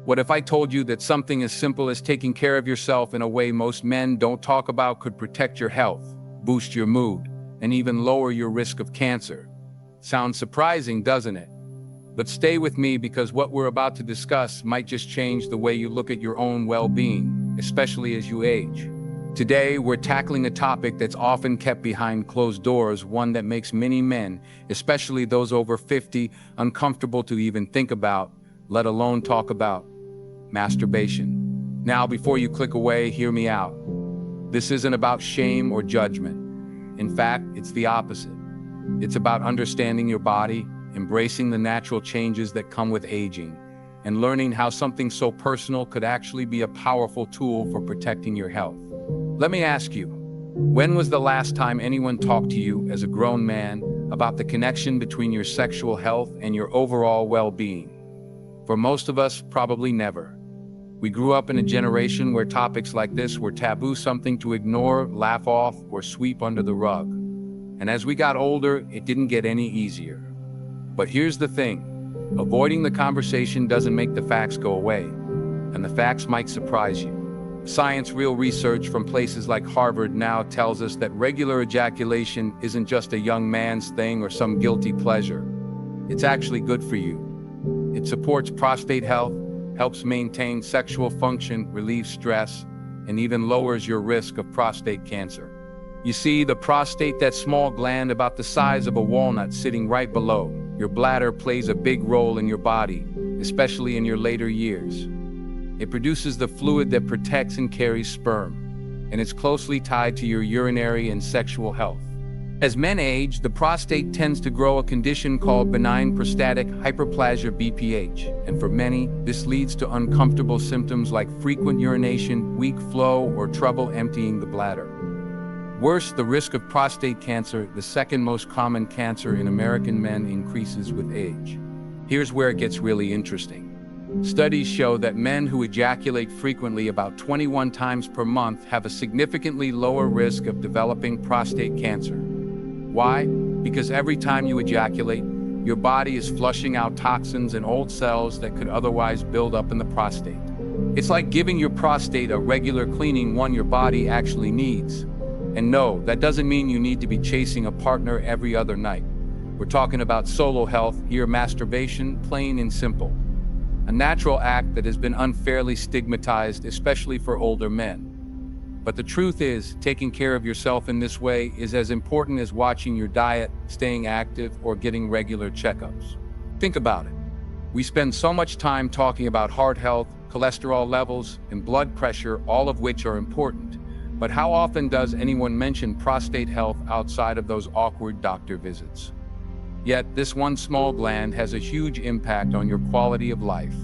What if I told you that something as simple as taking care of yourself in a way most men don't talk about could protect your health, boost your mood, and even lower your risk of cancer? Sounds surprising, doesn't it? But stay with me, because what we're about to discuss might just change the way you look at your own well-being, especially as you age. Today, we're tackling a topic that's often kept behind closed doors, one that makes many men, especially those over 50, uncomfortable to even think about, let alone talk about: masturbation. Now, before you click away, hear me out. This isn't about shame or judgment. In fact, it's the opposite. It's about understanding your body, embracing the natural changes that come with aging, and learning how something so personal could actually be a powerful tool for protecting your health. Let me ask you, when was the last time anyone talked to you as a grown man about the connection between your sexual health and your overall well-being? For most of us, probably never. We grew up in a generation where topics like this were taboo, something to ignore, laugh off, or sweep under the rug. And as we got older, it didn't get any easier. But here's the thing: avoiding the conversation doesn't make the facts go away, and the facts might surprise you. Science, real research from places like Harvard now tells us that regular ejaculation isn't just a young man's thing or some guilty pleasure. It's actually good for you. It supports prostate health, helps maintain sexual function, relieves stress, and even lowers your risk of prostate cancer. You see, the prostate, that small gland about the size of a walnut sitting right below your bladder, plays a big role in your body, especially in your later years. It produces the fluid that protects and carries sperm, and it's closely tied to your urinary and sexual health. As men age, the prostate tends to grow, a condition called benign prostatic hyperplasia (BPH), and for many, this leads to uncomfortable symptoms like frequent urination, weak flow, or trouble emptying the bladder. Worse, the risk of prostate cancer, the second most common cancer in American men, increases with age. Here's where it gets really interesting. Studies show that men who ejaculate frequently, about 21 times per month, have a significantly lower risk of developing prostate cancer. Why? Because every time you ejaculate, your body is flushing out toxins and old cells that could otherwise build up in the prostate. It's like giving your prostate a regular cleaning, one your body actually needs. And no, that doesn't mean you need to be chasing a partner every other night. We're talking about solo health here, masturbation, plain and simple. A natural act that has been unfairly stigmatized, especially for older men. But the truth is, taking care of yourself in this way is as important as watching your diet, staying active, or getting regular checkups. Think about it. We spend so much time talking about heart health, cholesterol levels, and blood pressure, all of which are important. But how often does anyone mention prostate health outside of those awkward doctor visits? Yet, this one small gland has a huge impact on your quality of life.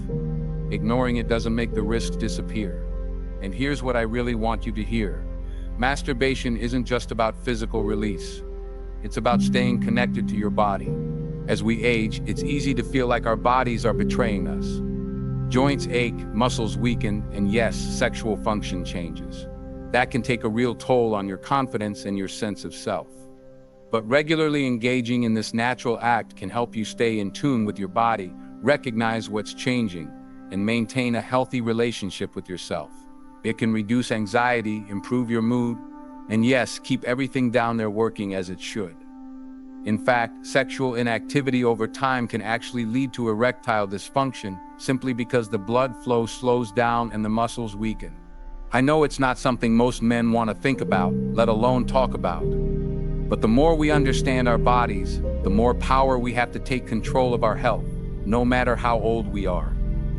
Ignoring it doesn't make the risks disappear. And here's what I really want you to hear. Masturbation isn't just about physical release. It's about staying connected to your body. As we age, it's easy to feel like our bodies are betraying us. Joints ache, muscles weaken, and yes, sexual function changes. That can take a real toll on your confidence and your sense of self. But regularly engaging in this natural act can help you stay in tune with your body, recognize what's changing, and maintain a healthy relationship with yourself. It can reduce anxiety, improve your mood, and yes, keep everything down there working as it should. In fact, sexual inactivity over time can actually lead to erectile dysfunction, simply because the blood flow slows down and the muscles weaken. I know it's not something most men want to think about, let alone talk about. But the more we understand our bodies, the more power we have to take control of our health, no matter how old we are.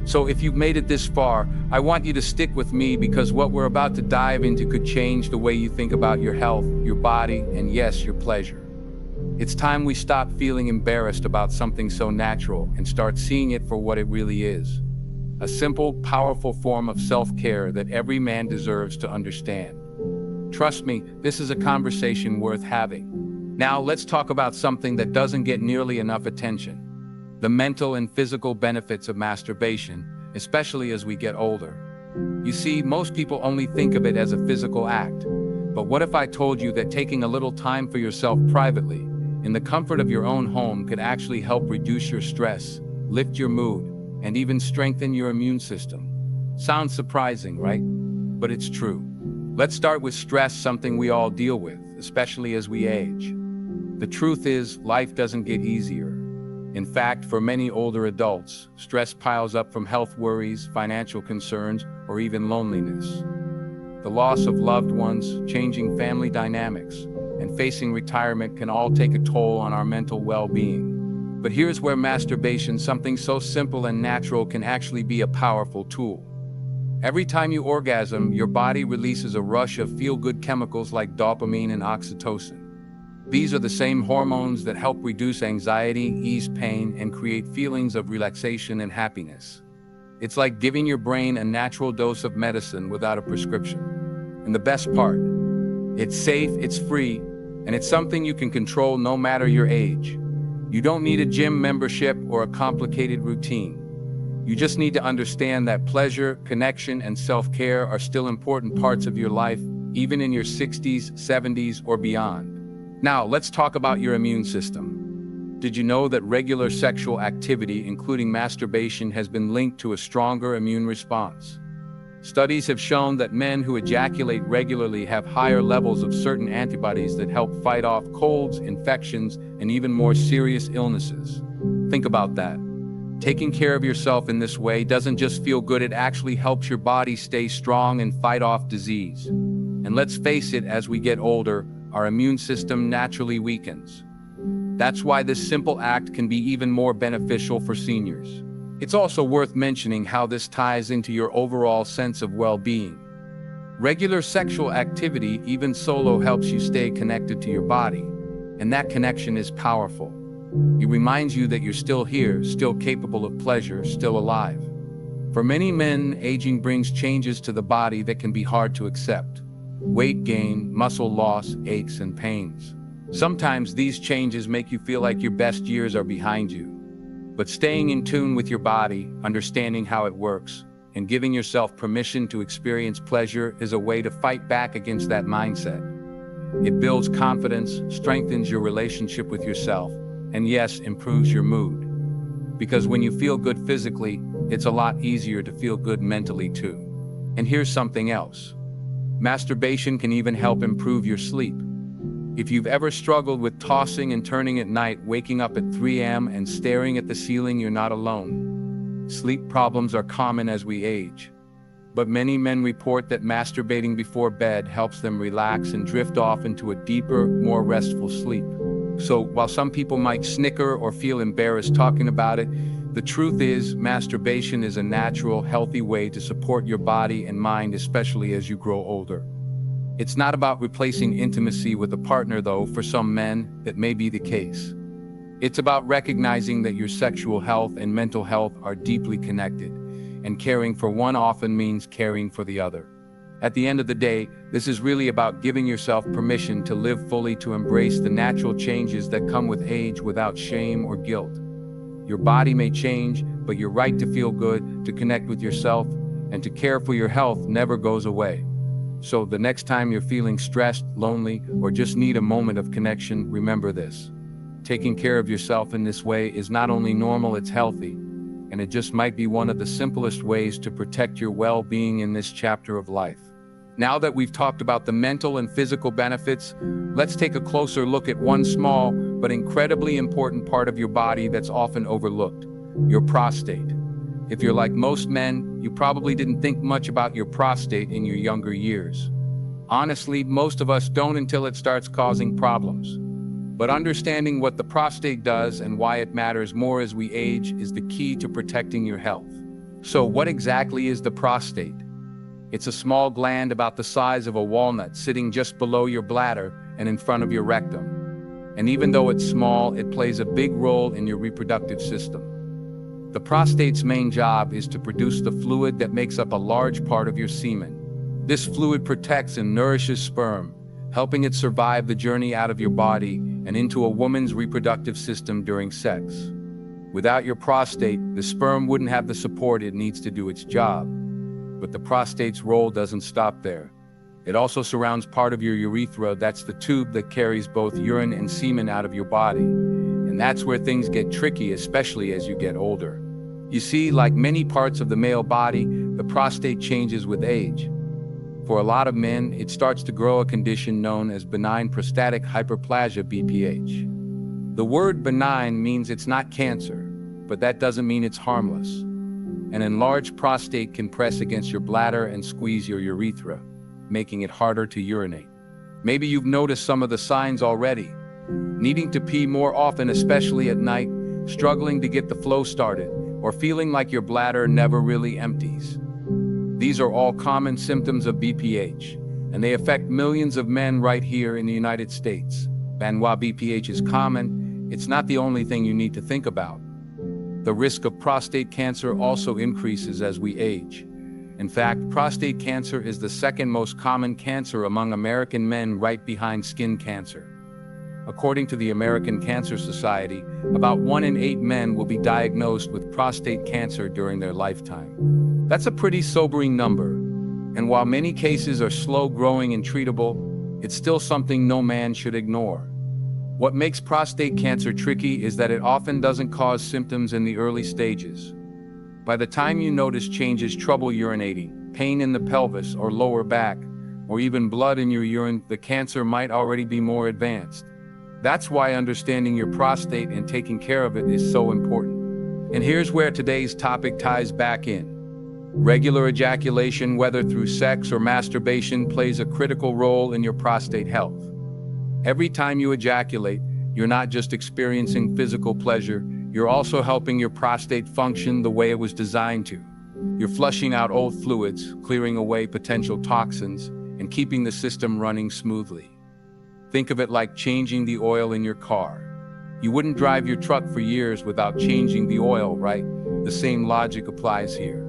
So if you've made it this far, I want you to stick with me, because what we're about to dive into could change the way you think about your health, your body, and yes, your pleasure. It's time we stop feeling embarrassed about something so natural and start seeing it for what it really is. A simple, powerful form of self-care that every man deserves to understand. Trust me, this is a conversation worth having. Now let's talk about something that doesn't get nearly enough attention: the mental and physical benefits of masturbation, especially as we get older. You see, most people only think of it as a physical act. But what if I told you that taking a little time for yourself privately, in the comfort of your own home, could actually help reduce your stress, lift your mood, and even strengthen your immune system. Sounds surprising, right? But it's true. Let's start with stress, something we all deal with, especially as we age. The truth is, life doesn't get easier. In fact, for many older adults, stress piles up from health worries, financial concerns, or even loneliness. The loss of loved ones, changing family dynamics, and facing retirement can all take a toll on our mental well-being. But here's where masturbation, something so simple and natural, can actually be a powerful tool. Every time you orgasm, your body releases a rush of feel-good chemicals like dopamine and oxytocin. These are the same hormones that help reduce anxiety, ease pain, and create feelings of relaxation and happiness. It's like giving your brain a natural dose of medicine without a prescription. And the best part, it's safe, it's free, and it's something you can control no matter your age. You don't need a gym membership or a complicated routine. You just need to understand that pleasure, connection, and self-care are still important parts of your life, even in your 60s, 70s, or beyond. Now, let's talk about your immune system. Did you know that regular sexual activity, including masturbation, has been linked to a stronger immune response? Studies have shown that men who ejaculate regularly have higher levels of certain antibodies that help fight off colds, infections, and even more serious illnesses. Think about that. Taking care of yourself in this way doesn't just feel good, it actually helps your body stay strong and fight off disease. And let's face it, as we get older, our immune system naturally weakens. That's why this simple act can be even more beneficial for seniors. It's also worth mentioning how this ties into your overall sense of well-being. Regular sexual activity, even solo, helps you stay connected to your body, and that connection is powerful. It reminds you that you're still here, still capable of pleasure, still alive. For many men, aging brings changes to the body that can be hard to accept. Weight gain, muscle loss, aches and pains. Sometimes these changes make you feel like your best years are behind you. But staying in tune with your body, understanding how it works, and giving yourself permission to experience pleasure is a way to fight back against that mindset. It builds confidence, strengthens your relationship with yourself, and yes, improves your mood. Because when you feel good physically, it's a lot easier to feel good mentally too. And here's something else. Masturbation can even help improve your sleep. If you've ever struggled with tossing and turning at night, waking up at 3 a.m. and staring at the ceiling, you're not alone. Sleep problems are common as we age. But many men report that masturbating before bed helps them relax and drift off into a deeper, more restful sleep. So while some people might snicker or feel embarrassed talking about it, the truth is, masturbation is a natural, healthy way to support your body and mind, especially as you grow older. It's not about replacing intimacy with a partner, though. For some men, that may be the case. It's about recognizing that your sexual health and mental health are deeply connected, and caring for one often means caring for the other. At the end of the day, this is really about giving yourself permission to live fully, to embrace the natural changes that come with age without shame or guilt. Your body may change, but your right to feel good, to connect with yourself, and to care for your health never goes away. So the next time you're feeling stressed, lonely, or just need a moment of connection, remember this. Taking care of yourself in this way is not only normal, it's healthy, and it just might be one of the simplest ways to protect your well-being in this chapter of life. Now that we've talked about the mental and physical benefits, let's take a closer look at one small but incredibly important part of your body that's often overlooked: your prostate. If you're like most men, you probably didn't think much about your prostate in your younger years. Honestly, most of us don't until it starts causing problems. But understanding what the prostate does and why it matters more as we age is the key to protecting your health. So what exactly is the prostate? It's a small gland about the size of a walnut sitting just below your bladder and in front of your rectum. And even though it's small, it plays a big role in your reproductive system. The prostate's main job is to produce the fluid that makes up a large part of your semen. This fluid protects and nourishes sperm, helping it survive the journey out of your body and into a woman's reproductive system during sex. Without your prostate, the sperm wouldn't have the support it needs to do its job. But the prostate's role doesn't stop there. It also surrounds part of your urethra. That's the tube that carries both urine and semen out of your body. And that's where things get tricky, especially as you get older. You see, like many parts of the male body, the prostate changes with age. For a lot of men, it starts to grow a condition known as benign prostatic hyperplasia (BPH). The word benign means it's not cancer, but that doesn't mean it's harmless. An enlarged prostate can press against your bladder and squeeze your urethra, making it harder to urinate. Maybe you've noticed some of the signs already. Needing to pee more often, especially at night, struggling to get the flow started, or feeling like your bladder never really empties. These are all common symptoms of BPH, and they affect millions of men right here in the United States. And while BPH is common, it's not the only thing you need to think about. The risk of prostate cancer also increases as we age. In fact, prostate cancer is the second most common cancer among American men, right behind skin cancer. According to the American Cancer Society, about 1 in 8 men will be diagnosed with prostate cancer during their lifetime. That's a pretty sobering number, and while many cases are slow-growing and treatable, it's still something no man should ignore. What makes prostate cancer tricky is that it often doesn't cause symptoms in the early stages. By the time you notice changes, trouble urinating, pain in the pelvis or lower back, or even blood in your urine, the cancer might already be more advanced. That's why understanding your prostate and taking care of it is so important. And here's where today's topic ties back in. Regular ejaculation, whether through sex or masturbation, plays a critical role in your prostate health. Every time you ejaculate, you're not just experiencing physical pleasure, you're also helping your prostate function the way it was designed to. You're flushing out old fluids, clearing away potential toxins, and keeping the system running smoothly. Think of it like changing the oil in your car. You wouldn't drive your truck for years without changing the oil, right? The same logic applies here.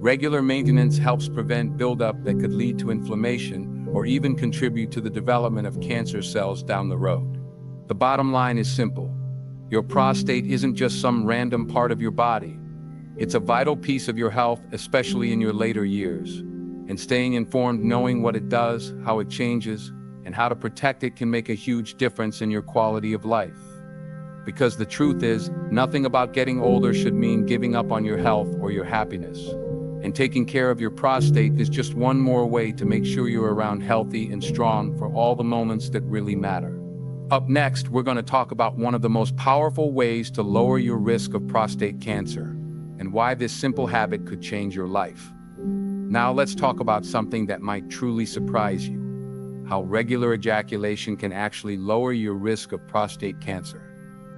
Regular maintenance helps prevent buildup that could lead to inflammation or even contribute to the development of cancer cells down the road. The bottom line is simple. Your prostate isn't just some random part of your body. It's a vital piece of your health, especially in your later years. And staying informed, knowing what it does, how it changes, and how to protect it can make a huge difference in your quality of life. Because the truth is, nothing about getting older should mean giving up on your health or your happiness. And taking care of your prostate is just one more way to make sure you're around healthy and strong for all the moments that really matter. Up next, we're going to talk about one of the most powerful ways to lower your risk of prostate cancer, and why this simple habit could change your life. Now let's talk about something that might truly surprise you: how regular ejaculation can actually lower your risk of prostate cancer.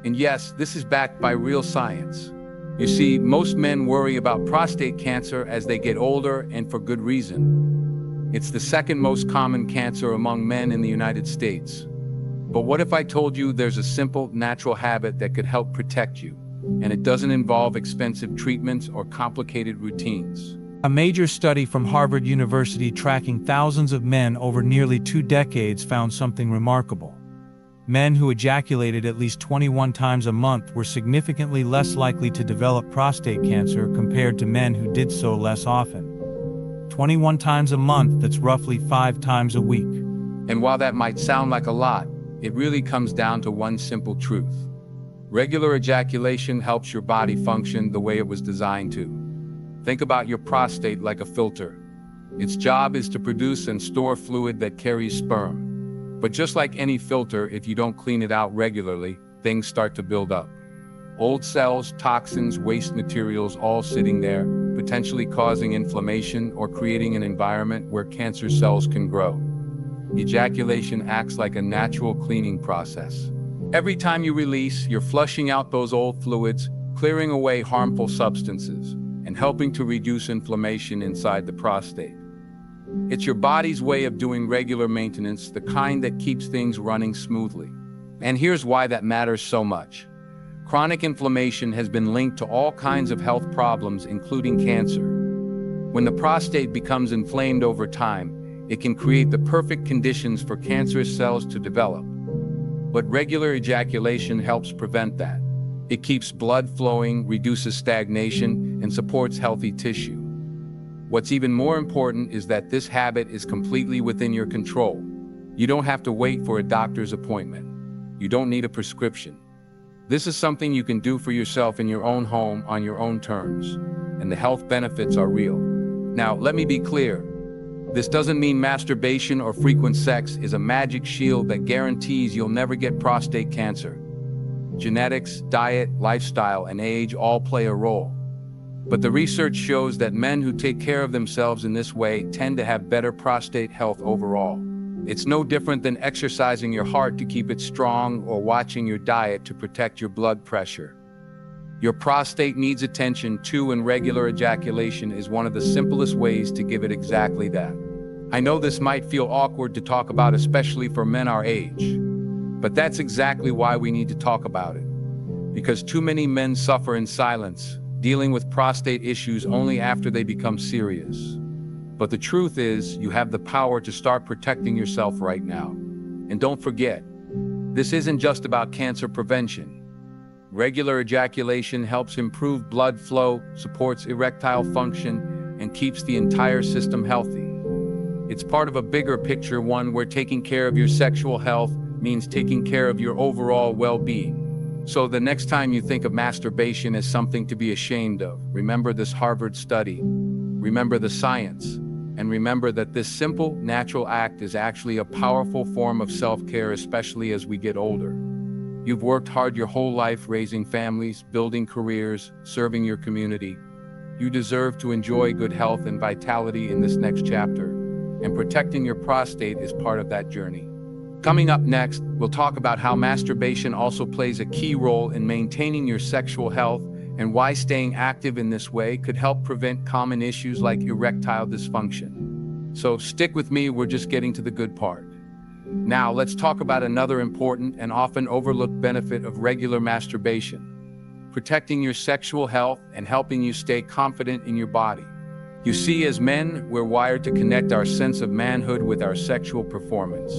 And yes, this is backed by real science. You see, most men worry about prostate cancer as they get older, and for good reason. It's the second most common cancer among men in the United States. But what if I told you there's a simple, natural habit that could help protect you, and it doesn't involve expensive treatments or complicated routines? A major study from Harvard University tracking thousands of men over nearly 2 decades found something remarkable. Men who ejaculated at least 21 times a month were significantly less likely to develop prostate cancer compared to men who did so less often. 21 times a month, that's roughly 5 times a week. And while that might sound like a lot, it really comes down to one simple truth. Regular ejaculation helps your body function the way it was designed to. Think about your prostate like a filter. Its job is to produce and store fluid that carries sperm. But just like any filter, if you don't clean it out regularly, things start to build up. Old cells, toxins, waste materials, all sitting there, potentially causing inflammation or creating an environment where cancer cells can grow. Ejaculation acts like a natural cleaning process. Every time you release, you're flushing out those old fluids, clearing away harmful substances, and helping to reduce inflammation inside the prostate. It's your body's way of doing regular maintenance, the kind that keeps things running smoothly. And here's why that matters so much. Chronic inflammation has been linked to all kinds of health problems, including cancer. When the prostate becomes inflamed over time, it can create the perfect conditions for cancerous cells to develop. But regular ejaculation helps prevent that. It keeps blood flowing, reduces stagnation, and supports healthy tissue. What's even more important is that this habit is completely within your control. You don't have to wait for a doctor's appointment. You don't need a prescription. This is something you can do for yourself in your own home on your own terms, and the health benefits are real. Now, let me be clear. This doesn't mean masturbation or frequent sex is a magic shield that guarantees you'll never get prostate cancer. Genetics, diet, lifestyle, and age all play a role. But the research shows that men who take care of themselves in this way tend to have better prostate health overall. It's no different than exercising your heart to keep it strong or watching your diet to protect your blood pressure. Your prostate needs attention too, and regular ejaculation is one of the simplest ways to give it exactly that. I know this might feel awkward to talk about, especially for men our age, but that's exactly why we need to talk about it. Because too many men suffer in silence, dealing with prostate issues only after they become serious. But the truth is, you have the power to start protecting yourself right now. And don't forget, this isn't just about cancer prevention. Regular ejaculation helps improve blood flow, supports erectile function, and keeps the entire system healthy. It's part of a bigger picture, one where taking care of your sexual health means taking care of your overall well-being. So the next time you think of masturbation as something to be ashamed of, remember this Harvard study, remember the science, and remember that this simple, natural act is actually a powerful form of self-care, especially as we get older. You've worked hard your whole life raising families, building careers, serving your community. You deserve to enjoy good health and vitality in this next chapter, and protecting your prostate is part of that journey. Coming up next, we'll talk about how masturbation also plays a key role in maintaining your sexual health and why staying active in this way could help prevent common issues like erectile dysfunction. So stick with me, we're just getting to the good part. Now, let's talk about another important and often overlooked benefit of regular masturbation: protecting your sexual health and helping you stay confident in your body. You see, as men, we're wired to connect our sense of manhood with our sexual performance.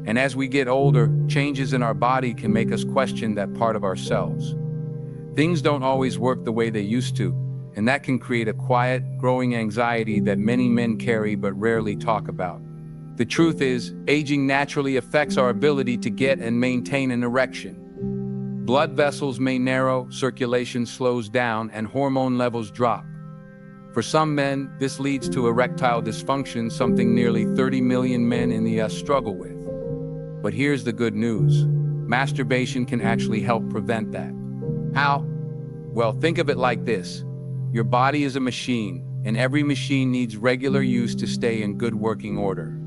And as we get older, changes in our body can make us question that part of ourselves. Things don't always work the way they used to, and that can create a quiet, growing anxiety that many men carry but rarely talk about. The truth is, aging naturally affects our ability to get and maintain an erection. Blood vessels may narrow, circulation slows down, and hormone levels drop. For some men, this leads to erectile dysfunction, something nearly 30 million men in the US struggle with. But here's the good news: masturbation can actually help prevent that. How? Well, think of it like this. Your body is a machine, and every machine needs regular use to stay in good working order.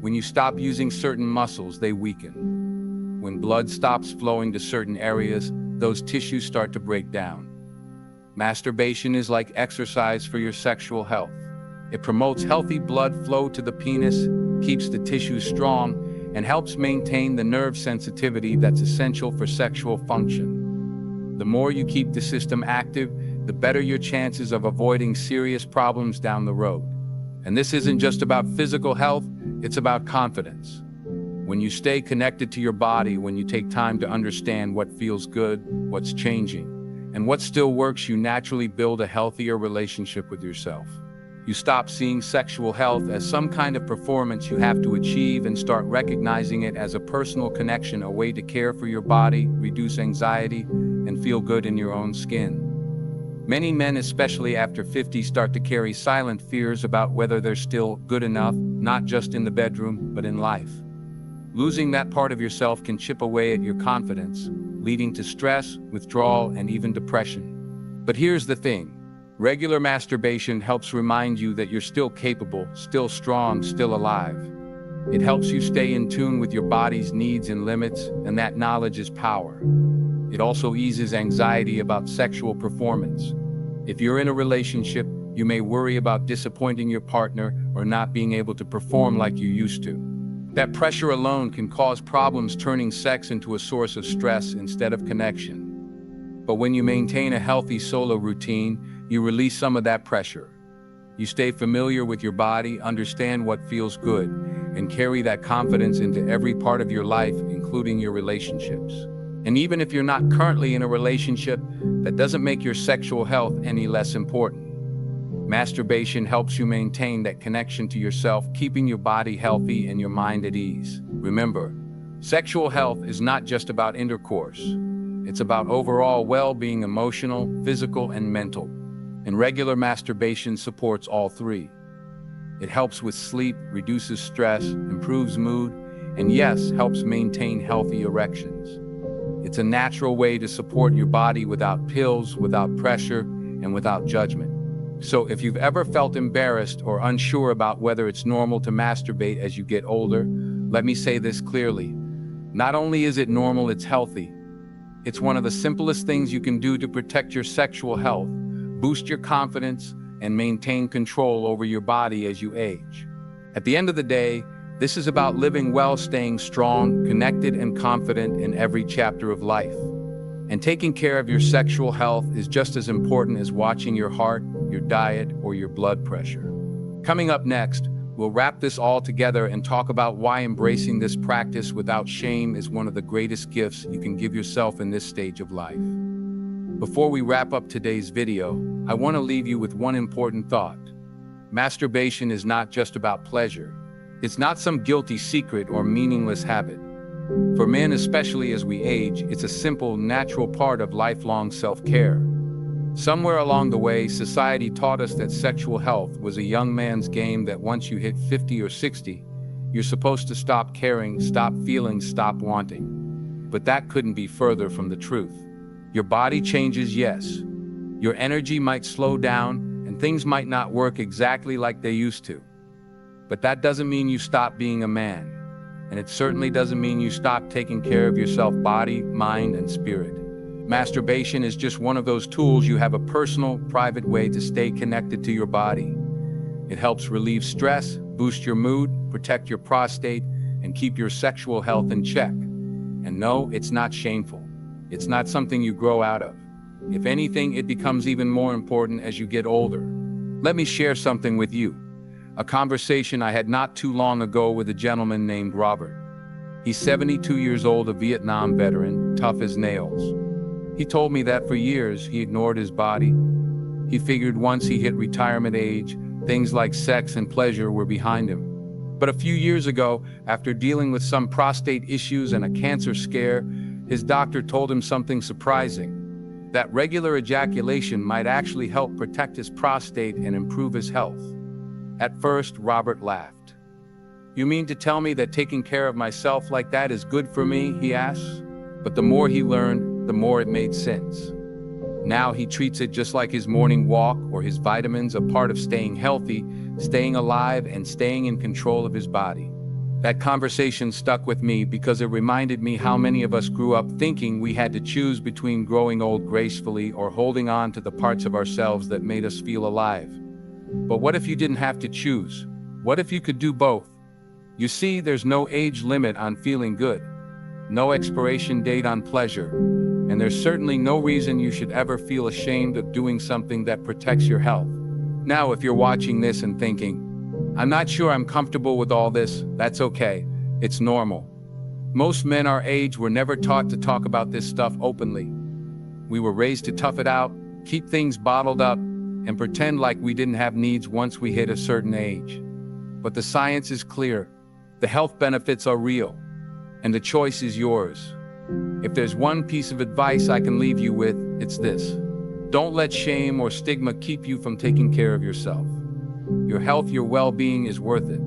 When you stop using certain muscles, they weaken. When blood stops flowing to certain areas, those tissues start to break down. Masturbation is like exercise for your sexual health. It promotes healthy blood flow to the penis, keeps the tissues strong, and helps maintain the nerve sensitivity that's essential for sexual function. The more you keep the system active, the better your chances of avoiding serious problems down the road. And this isn't just about physical health, it's about confidence. When you stay connected to your body, when you take time to understand what feels good, what's changing, and what still works, you naturally build a healthier relationship with yourself. You stop seeing sexual health as some kind of performance you have to achieve and start recognizing it as a personal connection, a way to care for your body, reduce anxiety, and feel good in your own skin. Many men, especially after 50, start to carry silent fears about whether they're still good enough, not just in the bedroom, but in life. Losing that part of yourself can chip away at your confidence, leading to stress, withdrawal, and even depression. But here's the thing: regular masturbation helps remind you that you're still capable, still strong, still alive. It helps you stay in tune with your body's needs and limits, and that knowledge is power. It also eases anxiety about sexual performance. If you're in a relationship, you may worry about disappointing your partner or not being able to perform like you used to. That pressure alone can cause problems, turning sex into a source of stress instead of connection. But when you maintain a healthy solo routine, you release some of that pressure. You stay familiar with your body, understand what feels good, and carry that confidence into every part of your life, including your relationships. And even if you're not currently in a relationship, that doesn't make your sexual health any less important. Masturbation helps you maintain that connection to yourself, keeping your body healthy and your mind at ease. Remember, sexual health is not just about intercourse. It's about overall well-being, emotional, physical, and mental. And regular masturbation supports all three. It helps with sleep, reduces stress, improves mood, and yes, helps maintain healthy erections. It's a natural way to support your body without pills, without pressure, and without judgment. So if you've ever felt embarrassed or unsure about whether it's normal to masturbate as you get older, let me say this clearly. Not only is it normal, it's healthy. It's one of the simplest things you can do to protect your sexual health, boost your confidence, and maintain control over your body as you age. At the end of the day, this is about living well, staying strong, connected, and confident in every chapter of life. And taking care of your sexual health is just as important as watching your heart, your diet, or your blood pressure. Coming up next, we'll wrap this all together and talk about why embracing this practice without shame is one of the greatest gifts you can give yourself in this stage of life. Before we wrap up today's video, I want to leave you with one important thought. Masturbation is not just about pleasure. It's not some guilty secret or meaningless habit. For men, especially as we age, it's a simple, natural part of lifelong self-care. Somewhere along the way, society taught us that sexual health was a young man's game, that once you hit 50 or 60, you're supposed to stop caring, stop feeling, stop wanting. But that couldn't be further from the truth. Your body changes, yes. Your energy might slow down, and things might not work exactly like they used to. But that doesn't mean you stop being a man. And it certainly doesn't mean you stop taking care of yourself, body, mind, and spirit. Masturbation is just one of those tools. You have a personal, private way to stay connected to your body. It helps relieve stress, boost your mood, protect your prostate, and keep your sexual health in check. And no, it's not shameful. It's not something you grow out of. If anything, it becomes even more important as you get older. Let me share something with you. A conversation I had not too long ago with a gentleman named Robert. He's 72 years old, a Vietnam veteran, tough as nails. He told me that for years he ignored his body. He figured once he hit retirement age, things like sex and pleasure were behind him. But a few years ago, after dealing with some prostate issues and a cancer scare, his doctor told him something surprising, that regular ejaculation might actually help protect his prostate and improve his health. At first, Robert laughed. "You mean to tell me that taking care of myself like that is good for me?" he asked. But the more he learned, the more it made sense. Now he treats it just like his morning walk or his vitamins, a part of staying healthy, staying alive, and staying in control of his body. That conversation stuck with me because it reminded me how many of us grew up thinking we had to choose between growing old gracefully or holding on to the parts of ourselves that made us feel alive. But what if you didn't have to choose? What if you could do both? You see, there's no age limit on feeling good, no expiration date on pleasure, and there's certainly no reason you should ever feel ashamed of doing something that protects your health. Now, if you're watching this and thinking, "I'm not sure I'm comfortable with all this," that's okay. It's normal. Most men our age were never taught to talk about this stuff openly. We were raised to tough it out, keep things bottled up, and pretend like we didn't have needs once we hit a certain age. But the science is clear. The health benefits are real, and the choice is yours. If there's one piece of advice I can leave you with, it's this. Don't let shame or stigma keep you from taking care of yourself. Your health, your well-being is worth it.